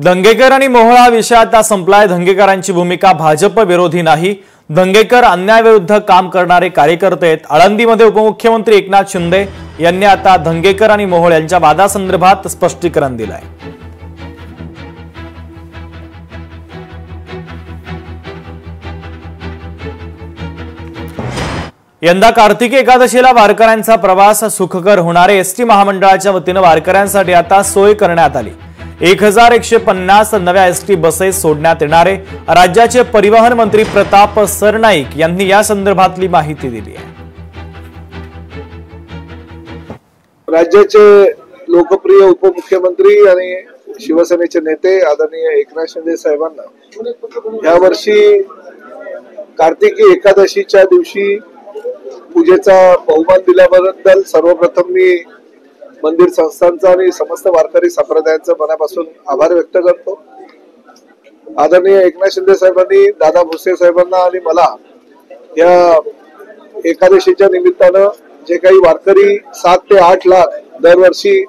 दंगेकर आणि मोहोळ हा विषय आता संपलाय। दंगेकरांची भूमिका भाजप विरोधी नाही। दंगेकर अन्यायाविरुद्ध काम करणारे कार्यकर्ते आहेत। आळंदीमध्ये उपमुख्यमंत्री एकनाथ शिंदे यांनी आता दंगेकर आणि मोहोळ यांच्या वादासंदर्भात स्पष्टीकरण दिलंय। यंदा कार्तिकी एकादशीला वारकऱ्यांचा प्रवास सुखकर होणारे एसटी महामंडळाच्या वतीने वारकऱ्यांसाठी आता सोय करण्यात आली। 1150 नव्या एसटी बसेस सोडण्यात येणारे राज्याचे परिवहन मंत्री प्रताप सरनाईक यांनी या संदर्भातली माहिती दिली आहे। राज्याचे लोकप्रिय उपमुख्यमंत्री आणि शिवसेनेचे नेते आदरणीय एकनाथ शिंदे साहेबांना यावर्षी कार्तिकी एकादशीच्या दिवशी पूजेचा बहुमान दिल्याबद्दल सर्वप्रथम मी मंदिर संस्थांचा आणि समस्त वारकरी संप्रदायांचा मनापासून आभार व्यक्त करतो। आदरणीय एकनाथ शिंदे साहेबांनी दादा भुसे साहेबांना आणि मला या एकादशीच्या निमित्तानं जे काही वारकरी 7 ते 8 लाख दरवर्षी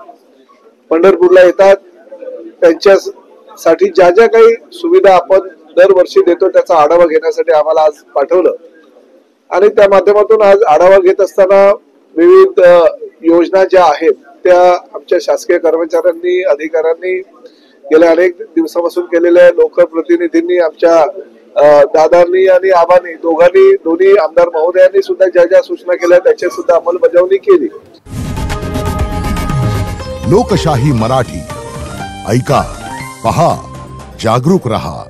पंढरपूरला येतात त्यांच्यासाठी ज्या ज्या काही सुविधा आपण दरवर्षी देतो त्याचा आढावा घेण्यासाठी आम्हाला आज पाठवलं आणि त्या माध्यमातून आज आढावा घेत असताना विविध योजना ज्या आहेत त्या आमच्या शासकीय कर्मचाऱ्यांनी अधिकाऱ्यांनी गेल्या अनेक दिवसापासून केलेल्या लोकप्रतिनिधींनी आमच्या दादांनी आणि आबांनी दोन्ही आमदार महोदयांनी सुद्धा ज्या ज्या सूचना केल्या त्याची सुद्धा अंमलबजावणी केली। लोकशाही मराठी ऐका, पहा, जागरूक रहा।